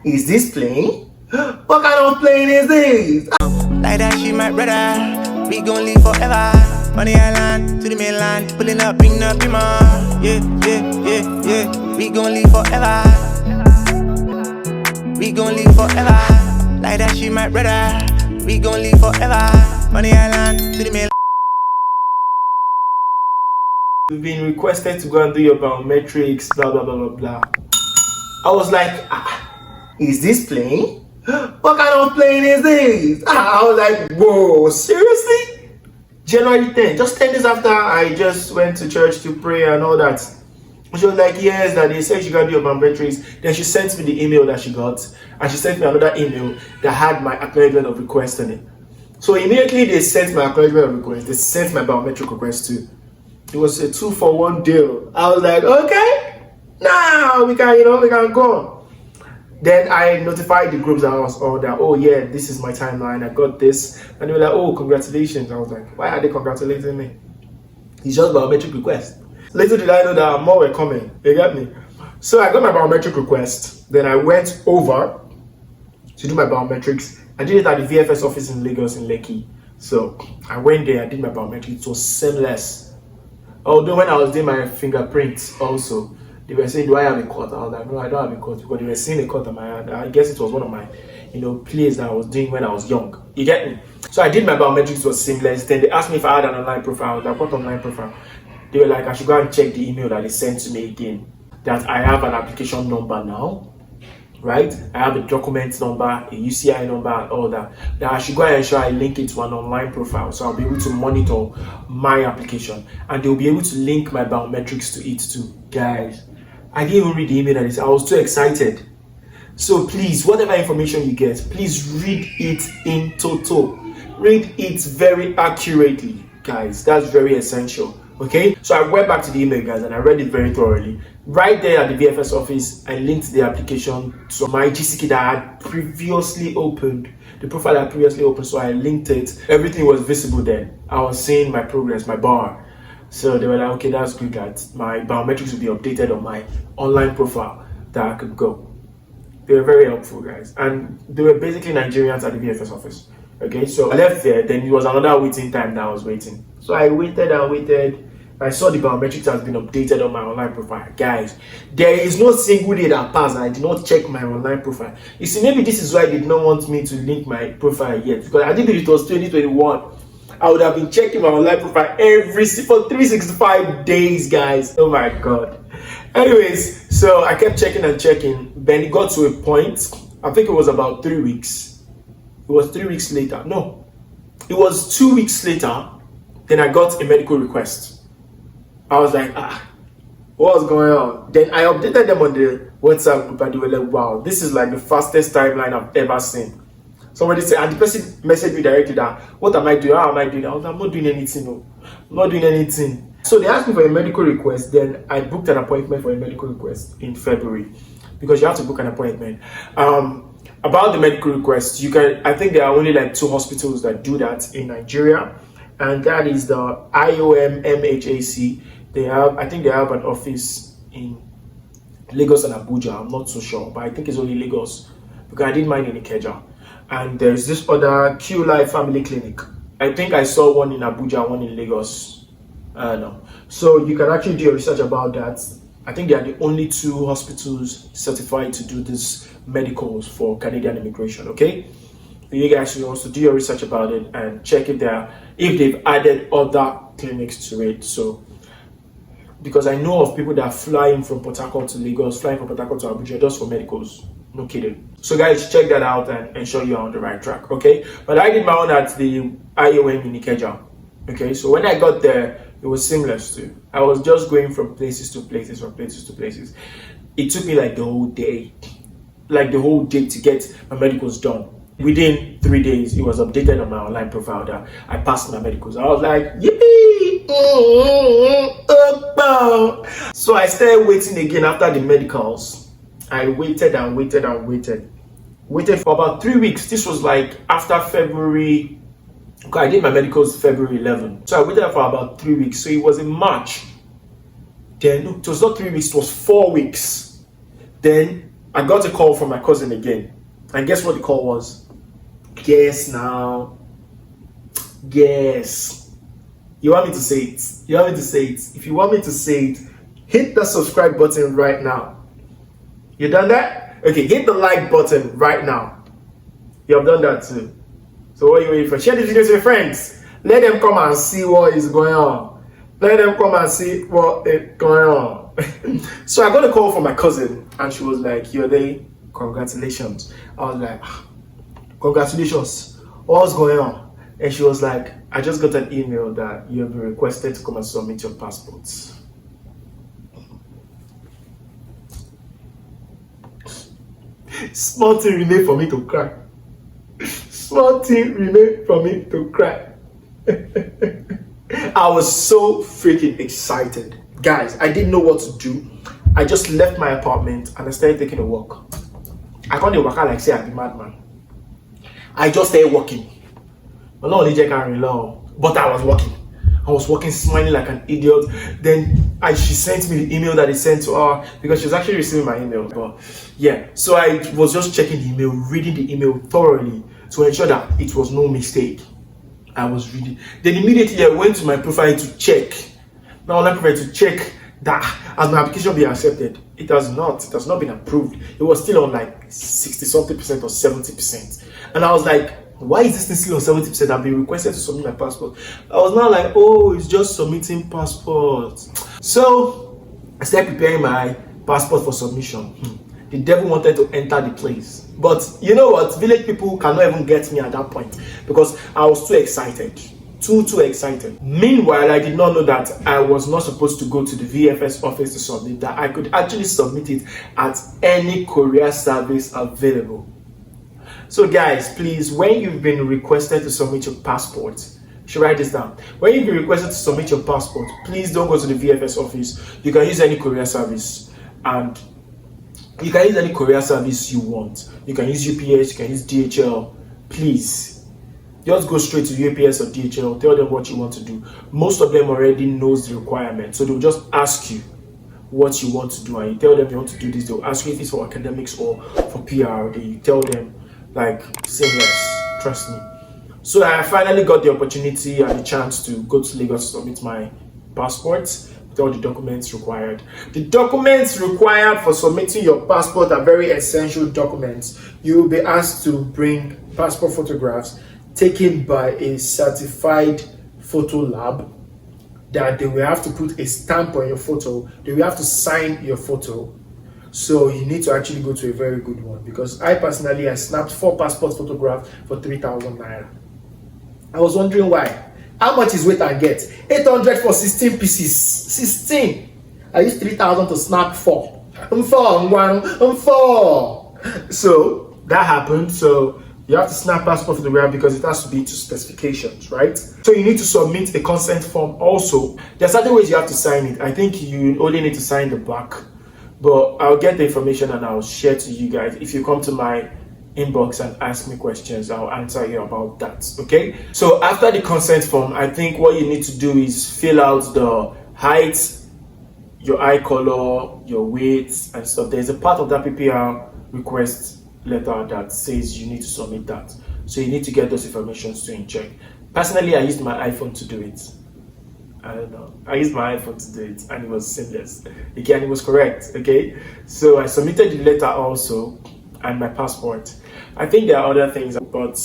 is this plane? What kind of plane is this? Like that, she my brother. We gon' live forever. On the island to the mainland, pulling up in the beamer. Yeah. We gon' live forever. We gon' live forever. Like that, she my brother. We gon' live forever. On the island to the mainland. You've been requested to go and do your biometrics, blah blah blah blah blah. I was like, is this plane? What kind of plane is this? I was like, whoa, seriously? January 10th, just 10 days after I just went to church to pray and all that. She was like, yes, that they said she got your biometrics. Then she sent me the email that she got, and she sent me another email that had my acknowledgement of request on it. So immediately they sent my acknowledgement of request, they sent my biometric request too. It was a 2-for-1 deal. I was like, okay, now we can go. Then I notified the groups that I was on that, oh yeah, this is my timeline, I got this. And they were like, oh, congratulations. I was like, why are they congratulating me? It's just biometric request. Little did I know that more were coming. You get me? So I got my biometric request. Then I went over to do my biometrics. I did it at the VFS office in Lagos in Lekki. So I went there, I did my biometrics. It was seamless. Although when I was doing my fingerprints also, they were saying, do I have a cut? I was like, no, I don't have a cut, because they were seeing a cut on my hand. I guess it was one of my, plays that I was doing when I was young. You get me? So I did my biometrics, it was seamless. Then they asked me if I had an online profile. I was like, what online profile? They were like, I should go and check the email that they sent to me again. That I have an application number now, right? I have a document number, a UCI number, and all that. That I should go and ensure I link it to an online profile, so I'll be able to monitor my application, and they'll be able to link my biometrics to it too. Guys, I didn't even read the email that is. I was too excited. So please, whatever information you get, please read it in total. Read it very accurately, guys. That's very essential. Okay, so I went back to the email, guys, and I read it very thoroughly. Right there at the VFS office, I linked the application to my GCK that I had previously opened, the profile I had previously opened, so I linked it. Everything was visible then. I was seeing my progress, my bar. So they were like, okay, that's good, that my biometrics will be updated on my online profile, that I could go. They were very helpful, guys. And they were basically Nigerians at the VFS office. Okay, so I left there, then it was another waiting time that I was waiting. So I waited and waited. I saw the biometrics has been updated on my online profile. Guys, there is no single day that passed and I did not check my online profile. You see, maybe this is why they did not want me to link my profile yet. Because I think if it was 2021, I would have been checking my online profile for 365 days, guys. Oh my God. Anyways, so I kept checking and checking. Then it got to a point, I think it was about 3 weeks. It was 3 weeks later. No, it was 2 weeks later. Then I got a medical request. I was like, what's going on? Then I updated them on the WhatsApp group and they were like, wow, this is like the fastest timeline I've ever seen. Somebody said, and the person messaged me directly that, what am I doing? How am I doing? I was like, I'm not doing anything. No. I'm not doing anything. So they asked me for a medical request. Then I booked an appointment for a medical request in February, because you have to book an appointment. About the medical request, I think there are only like 2 hospitals that do that in Nigeria. And that is the IOM MHAC. I think they have an office in Lagos and Abuja. I'm not so sure, but I think it's only Lagos, because I did mine in Ikeja. And there's this other Q Life Family Clinic. I think I saw one in Abuja, one in Lagos. No. So you can actually do your research about that. I think they are the only 2 hospitals certified to do this medicals for Canadian immigration. Okay. You guys should also do your research about it and check if they've added other clinics to it. So, because I know of people that are flying from Port Harcourt to Lagos, flying from Port Harcourt to Abuja just for medicals. No kidding. So guys, check that out and ensure you're on the right track, okay? But I did my own at the IOM in Ikeja, okay? So when I got there, it was seamless too. I was just going from places to places, It took me like the whole day to get my medicals done. Within 3 days, it was updated on my online profile that I passed my medicals. I was like, yippee! So I started waiting again after the medicals. I waited and waited and waited. Waited for about 3 weeks. This was like after February. Okay, I did my medicals February 11. So I waited for about 3 weeks. So it was in March. Then, no, it was not 3 weeks, it was 4 weeks. Then I got a call from my cousin again. And guess what the call was? Guess now. Guess. You want me to say it? You want me to say it? If you want me to say it, hit the subscribe button right now. You done that? Okay, hit the like button right now. You have done that too. So what are you waiting for? Share this video with your friends. Let them come and see what is going on. Let them come and see what is going on. So I got a call from my cousin and she was like, "You're there? Congratulations." I was like, "Congratulations. What's going on?" And she was like, "I just got an email that you have been requested to come and submit your passports." Small thing remained for me to cry. Small thing remained for me to cry. I was so freaking excited. Guys, I didn't know what to do. I just left my apartment and I started taking a walk. I can't walk out like say I'm a madman. I just started walking. But I was walking. I was walking smiling like an idiot. Then she sent me the email that they sent to her because she was actually receiving my email. But yeah, so I was just checking the email, reading the email thoroughly to ensure that it was no mistake. I was reading. Then immediately I went to my profile to check. Now on my profile to check that has my application been accepted. It has not. It has not been approved. It was still on like 60-something% or 70%. And I was like, why is this thing still on 70%? I've been requested to submit my passport. I was now like, oh, it's just submitting passport. So I started preparing my passport for submission. The devil wanted to enter the place. But you know what? Village people cannot even get me at that point because I was too excited. Too excited. Meanwhile, I did not know that I was not supposed to go to the VFS office to submit that. I could actually submit it at any courier service available. So guys, please, when you've been requested to submit your passport, you should write this down. When you've been requested to submit your passport, please don't go to the VFS office. You can use any courier service, and you can use any courier service you want. You can use UPS, you can use DHL. Please, just go straight to UPS or DHL. Tell them what you want to do. Most of them already knows the requirement, so they'll just ask you what you want to do, and you tell them you want to do this. They'll ask you if it's for academics or for PR. Then you tell them, like, say yes, trust me. So I finally got the opportunity and the chance to go to Lagos to submit my passport with all the documents required. The documents required for submitting your passport are very essential documents. You will be asked to bring passport photographs taken by a certified photo lab, that they will have to put a stamp on your photo. They will have to sign your photo. So you need to actually go to a very good one, because I snapped 4 passport photographs for 3,000 naira. I was wondering why. How much is wait and get? 800 for 16 pieces. 16. I used 3,000 to snap 4. So that happened. So you have to snap passport photograph because it has to be to specifications, right? So you need to submit a consent form also. There are certain ways you have to sign it. I think you only need to sign the back, but I'll get the information and I'll share to you guys. If you come to my inbox and ask me questions, I'll answer you about that, okay? So after the consent form, I think what you need to do is fill out the height, your eye color, your weight and stuff. There's a part of that PPR request letter that says you need to submit that. So you need to get those informations to in check. Personally, I used my iPhone to do it. I don't know. I used my iPhone to do it and it was seamless. Again, it was correct, okay? So I submitted the letter also and my passport. I think there are other things, but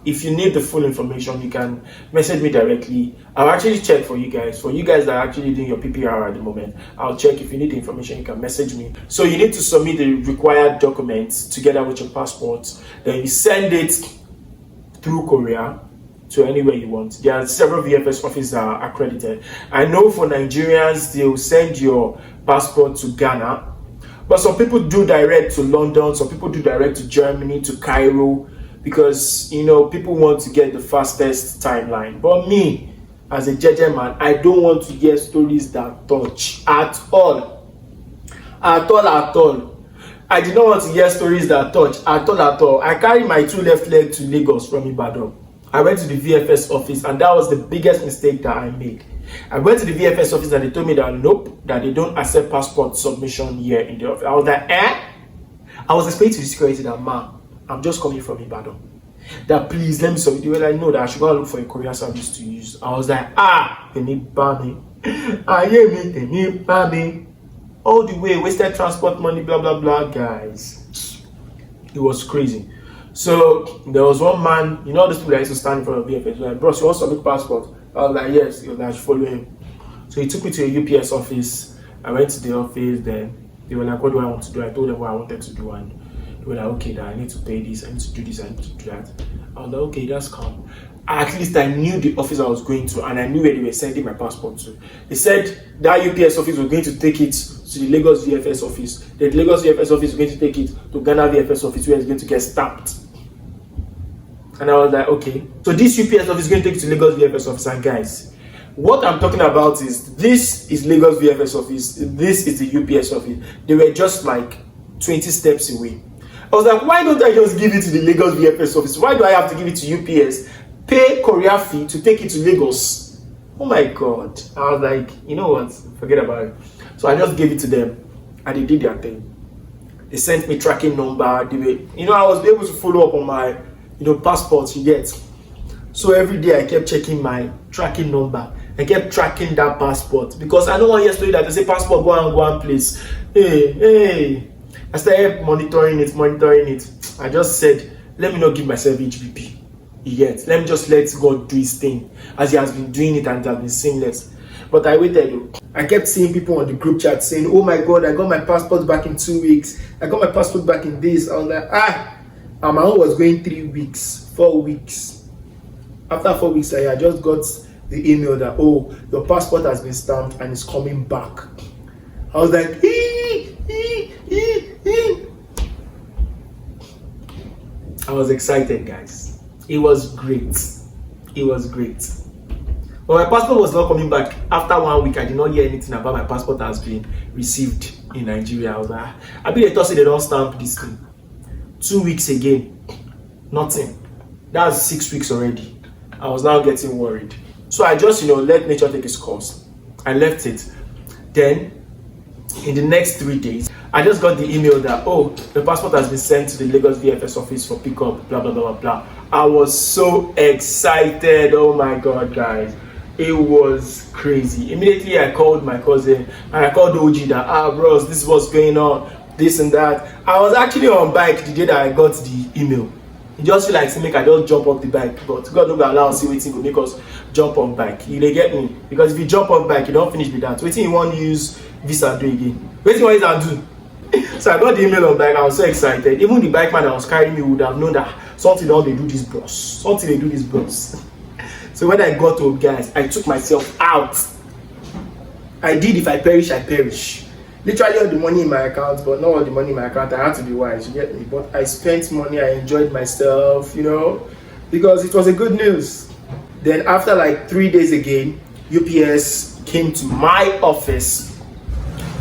if you need the full information, you can message me directly. I'll actually check for you guys. For you guys that are actually doing your PPR at the moment, I'll check. If you need the information, you can message me. So you need to submit the required documents together with your passport. Then you send it through courier to anywhere you want. There are several VFS offices that are accredited. I know for Nigerians, they'll send your passport to Ghana. But some people do direct to London, some people do direct to Germany, to Cairo, because, you know, people want to get the fastest timeline. But me, as a JJ man, I don't want to hear stories that touch at all. At all. I did not want to hear stories that touch at all. I carried my 2 left legs to Lagos from Ibadan. I went to the VFS office and that was the biggest mistake that I made. I went to the VFS office and they told me that nope, that they don't accept passport submission here in the office. I was like, I was explaining to the security that, ma, I'm just coming from Ibadan. That please let me submit. They were like, no, that I should go and look for a courier service to use. I was like, they need me. I hear me, they need me. All the way, wasted transport money, blah blah blah, guys. It was crazy. So there was one man, you know, those people that used to stand in front of VFS, like, bro, you want to submit passport? I was like, yes. He was like, I should follow him. So he took me to a UPS office. I went to the office. Then they were like, what do I want to do? I told them what I wanted to do, and they were like, okay, that I need to pay this, I need to do this, I need to do that. I was like, okay, that's calm. At least I knew the office I was going to, and I knew where they were sending my passport to. They said that UPS office was going to take it to the Lagos VFS office. The Lagos VFS office is going to take it to Ghana VFS office, where it's going to get stamped. And I was like, okay. So this UPS office is going to take it to Lagos VFS office. And guys, what I'm talking about is, this is Lagos VFS office. This is the UPS office. They were just like 20 steps away. I was like, why don't I just give it to the Lagos VFS office? Why do I have to give it to UPS? Pay courier fee to take it to Lagos. Oh my God. I was like, you know what? Forget about it. So I just gave it to them, and they did their thing. They sent me tracking number. They were, you know, I was able to follow up on my, passport, you get. So every day I kept checking my tracking number. I kept tracking that passport, because I don't want yesterday that they say passport go and place. Hey. I started monitoring it. I just said, let me not give myself HBP. Yet. Let me just let God do his thing, as he has been doing it, and it has been seamless. But I waited. I kept seeing people on the group chat saying, oh my God, I got my passport back in 2 weeks. I got my passport back in this. I was like, and my own was going 3 weeks, 4 weeks. After 4 weeks, I just got the email that, oh, your passport has been stamped and it's coming back. I was like, I was excited, guys. It was great. But my passport was not coming back. After 1 week, I did not hear anything about my passport has been received in Nigeria. I was like, I bet they thought they don't stamp this thing. 2 weeks again, nothing. That's 6 weeks already. I was now getting worried. So I just, let nature take its course. I left it. Then, in the next 3 days, I just got the email that, oh, the passport has been sent to the Lagos VFS office for pickup, blah, blah, blah, blah, blah. I was so excited. Oh my God, guys. It was crazy. Immediately, I called my cousin, and I called OG that, bros, this is what's going on, this and that. I was actually on bike the day that I got the email. It just feel like to make I don't jump off the bike, but God don't allow us see waiting will make us jump on bike. You dey get me? Because if you jump off bike, you don't finish with that. Waiting you want to use visa do again. Waiting you want to do. So I got the email on bike. I was so excited. Even the bike man that was carrying me would have known that something don't they do this bros. So when I got home, guys, I took myself out. I did if I perish, I perish. Literally all the money in my account, but not all the money in my account. I had to be wise, you get me? But I spent money, I enjoyed myself, because it was a good news. Then after like 3 days again, UPS came to my office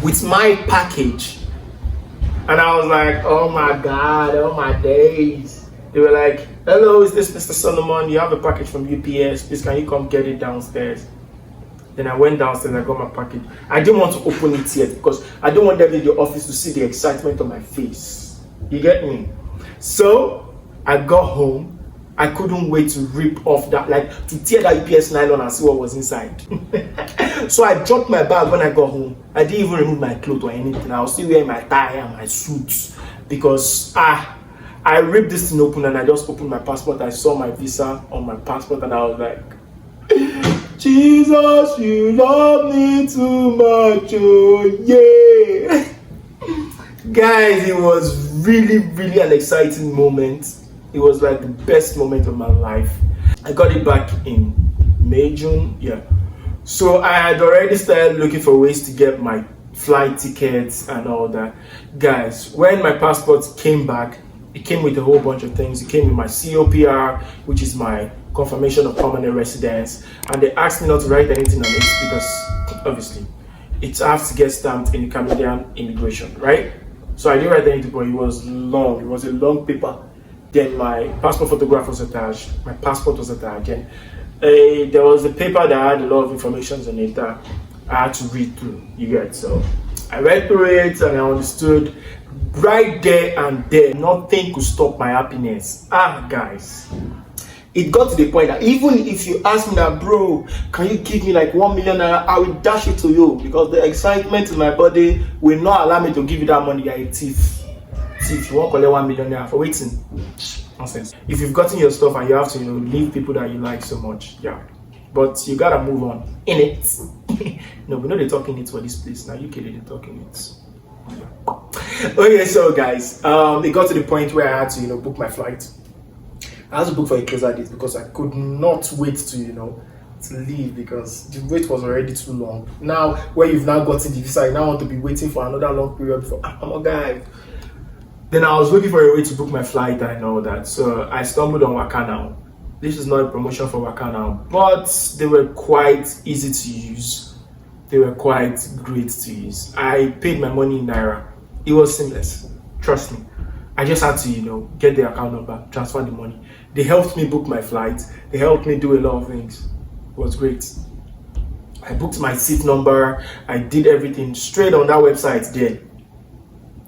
with my package. And I was like, oh my God, oh my days. They were like, hello, is this Mr. Solomon? You have a package from UPS. Please, can you come get it downstairs? Then I went downstairs and I got my package. I didn't want to open it yet because I don't want them in the office to see the excitement on my face. You get me? So I got home. I couldn't wait to rip off that, like to tear that UPS nylon and see what was inside. So I dropped my bag when I got home. I didn't even remove my clothes or anything. I was still wearing my tie and my suit because I ripped this thing open and I just opened my passport. I saw my visa on my passport and I was like, Jesus, you love me too much, oh yeah. Guys, it was really, really an exciting moment. It was like the best moment of my life. I got it back in May, June, yeah. So I had already started looking for ways to get my flight tickets and all that. Guys, when my passport came back, it came with a whole bunch of things. It came with my COPR, which is my confirmation of permanent residence. And they asked me not to write anything on it because, obviously, it has to get stamped in the Canadian immigration, right? So I didn't write anything, but it was long. It was a long paper. Then my passport photograph was attached. My passport was attached. And there was a paper that had a lot of information on it that I had to read through. You get so I read through it and I understood right there and there, nothing could stop my happiness. Guys, it got to the point that even if you ask me that, bro, can you give me like 1 million naira, I will dash it to you, because the excitement in my body will not allow me to give you that money. You're a thief. You won't collect 1 million naira for waiting. Nonsense. If you've gotten your stuff and you have to, leave people that you like so much, yeah, but you gotta move on in it. No, we know they're talking it for this place now. UK they're talking it. Okay, so guys, it got to the point where I had to book my flight. I had to book for a closer date because I could not wait to to leave, because the wait was already too long. Now where you've now gotten the visa, you now want to be waiting for another long period before guy. Then I was looking for a way to book my flight and all that, so I stumbled on Wakana. This is not a promotion for Wakana, but they were quite easy to use. They were quite great to use. I paid my money in Naira. It was seamless. Trust me. I just had to, get the account number, transfer the money. They helped me book my flight. They helped me do a lot of things. It was great. I booked my seat number. I did everything straight on that website there.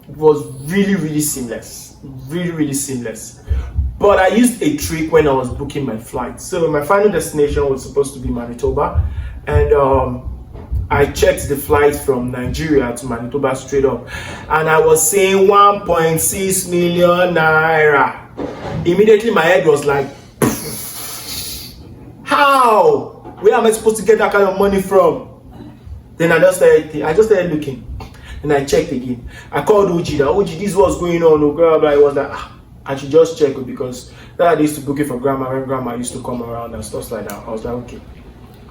It was really, really seamless. Really, really seamless. But I used a trick when I was booking my flight. So my final destination was supposed to be Manitoba. And I checked the flight from Nigeria to Manitoba straight up, and I was saying 1.6 million naira. Immediately my head was like, how? Where am I supposed to get that kind of money from? Then I just started looking, and I checked again. I called Uji, this is what's going on. I was like, I should just check it, because that I used to book it for grandma when grandma used to come around and stuff like that. I was like, okay.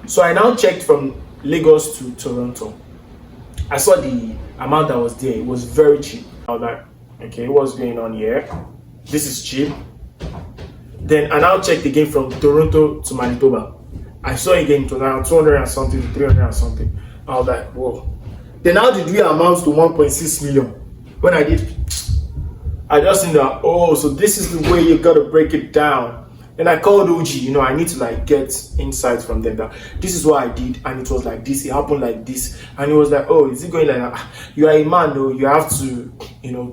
So I now checked from Lagos to Toronto. I saw the amount that was there. It was very cheap. I was like, okay, what's going on here? This is cheap. Then I now checked again from Toronto to Manitoba. I saw again to now 200 and something to 300 and something. I was like, whoa. Then how did we amount to 1.6 million? When I just think that, so this is the way you gotta break it down. Then I called Uji, I need to get insights from them that this is what I did, and it was like this, it happened like this, and he was like, is it going like that? You are a man, though, you have to,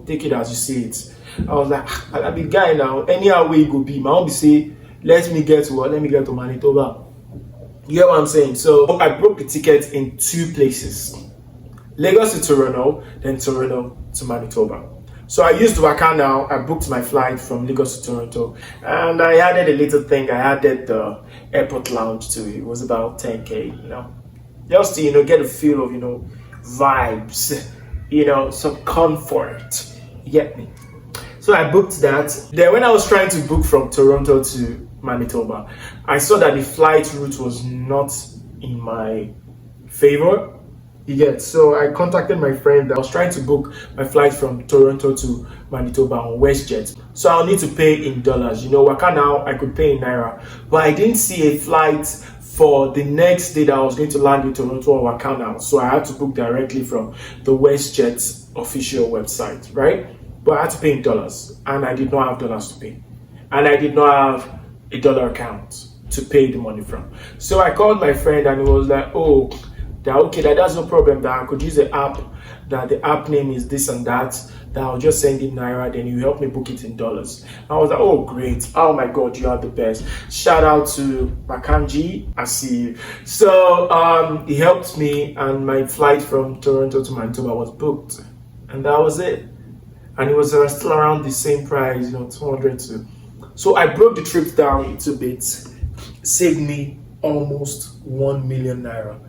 take it as you say it. I was like, I be guy now, anyhow way you go be, my own be say, let me get to Manitoba. You get what I'm saying? So I broke the ticket in 2 places, Lagos to Toronto, then Toronto to Manitoba. So I used Wakana. I booked my flight from Lagos to Toronto, and I added a little thing. I added the airport lounge to it. It was about 10K, just to get a feel of vibes, some comfort. You get me? So I booked that. Then when I was trying to book from Toronto to Manitoba, I saw that the flight route was not in my favor. So I contacted my friend. I was trying to book my flight from Toronto to Manitoba on WestJet. So I'll need to pay in dollars. Waka now, I could pay in Naira. But I didn't see a flight for the next day that I was going to land in Toronto or Waka now. So I had to book directly from the WestJet official website, right? But I had to pay in dollars, and I did not have dollars to pay. And I did not have a dollar account to pay the money from. So I called my friend, and he was like, that's no problem, that I could use the app, that the app name is this and that I'll just send in Naira, then you help me book it in dollars. I was like, oh great, oh my god, you are the best. Shout out to Makanji, I see you. So he helped me, and my flight from Toronto to Manitoba was booked, and that was it. And it was still around the same price, 200 too. So I broke the trip down into bits, saved me almost 1 million naira.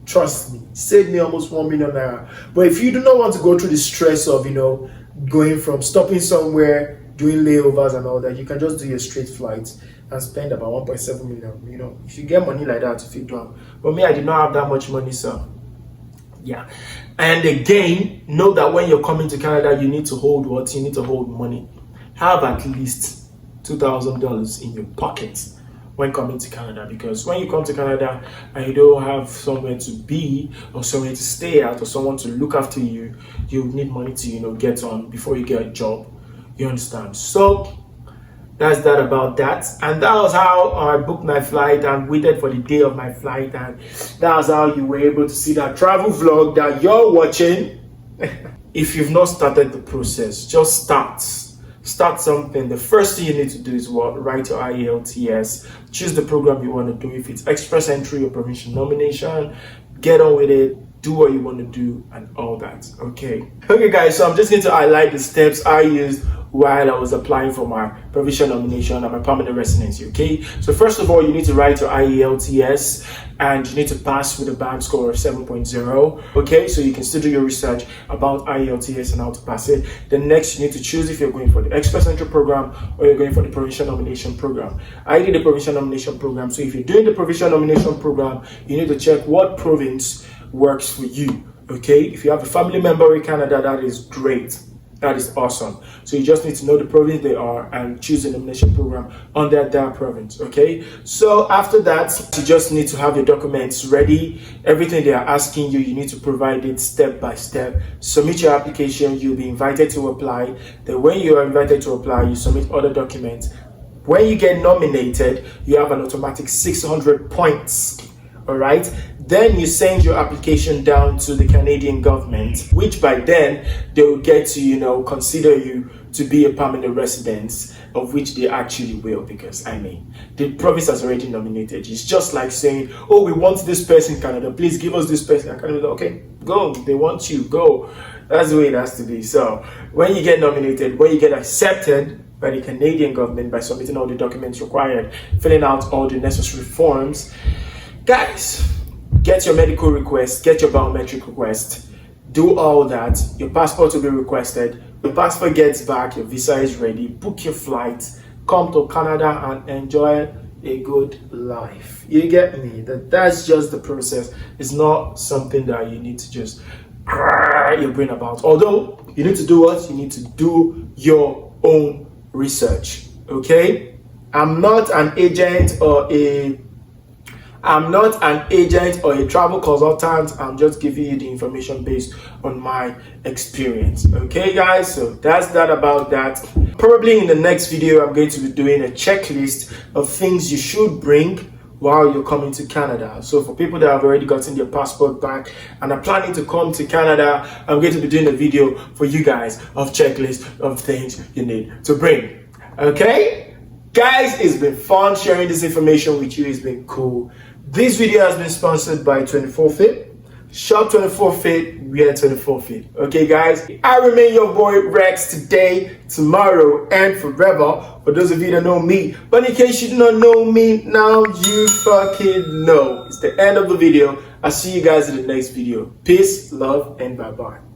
Trust me, saved me almost 1 million naira. But if you do not want to go through the stress of, going from stopping somewhere, doing layovers and all that, you can just do your straight flights and spend about 1.7 million. If you get money like that, if you don't. But me, I did not have that much money, so yeah. And again, know that when you're coming to Canada, you need to hold what? You need to hold money. Have at least $2,000 in your pocket when coming to Canada, because when you come to Canada and you don't have somewhere to be or somewhere to stay at or someone to look after you, you need money to get on before you get a job. You understand? So that's that about that. And that was how I booked my flight and waited for the day of my flight, and that was how you were able to see that travel vlog that you're watching. if you've not started the process, just start something. The first thing you need to do is what? Write your IELTS, choose the program you want to do. If it's express entry or provincial nomination, get on with it, do what you want to do and all that. Okay guys, so I'm just going to highlight the steps I used while I was applying for my provincial nomination and my permanent residency. Okay, so first of all, you need to write your IELTS and you need to pass with a band score of 7.0. okay, so you can still do your research about IELTS and how to pass it. Then next, you need to choose if you're going for the express entry program or you're going for the provincial nomination program. I did the provincial nomination program, so if you're doing the provincial nomination program, you need to check what province works for you. Okay, if you have a family member in Canada, that is great. That is awesome. So you just need to know the province they are and choose the nomination program under that province. Okay, so after that, you just need to have your documents ready. Everything they are asking you, you need to provide it step by step. Submit your application. You'll be invited to apply. Then when you are invited to apply, you submit other documents. When you get nominated, you have an automatic 600 points. All right, then you send your application down to the Canadian government, which by then they will get to, consider you to be a permanent resident, of which they actually will, because the province has already nominated you. It's just like saying, oh, we want this person in Canada, please give us this person in Canada. Okay, go, they want you, go. That's the way it has to be. So when you get nominated, when you get accepted by the Canadian government by submitting all the documents required, filling out all the necessary forms, guys, get your medical request, get your biometric request, do all that. Your passport will be requested. Your passport gets back, your visa is ready, book your flight, come to Canada and enjoy a good life. You get me? That's just the process. It's not something that you need to just cry your brain about. Although you need to do what? You need to do your own research. Okay? I'm not an agent or a travel consultant. I'm just giving you the information based on my experience. Okay, guys, so that's that about that. Probably in the next video, I'm going to be doing a checklist of things you should bring while you're coming to Canada. So for people that have already gotten their passport back and are planning to come to Canada, I'm going to be doing a video for you guys of checklist of things you need to bring. Okay? Guys, it's been fun sharing this information with you. It's been cool. This video has been sponsored by 24fit. Shop 24fit, wear 24fit. Okay, guys, I remain your boy Rex today, tomorrow, and forever. For those of you that know me, but in case you do not know me, now you fucking know. It's the end of the video. I'll see you guys in the next video. Peace, love, and bye-bye.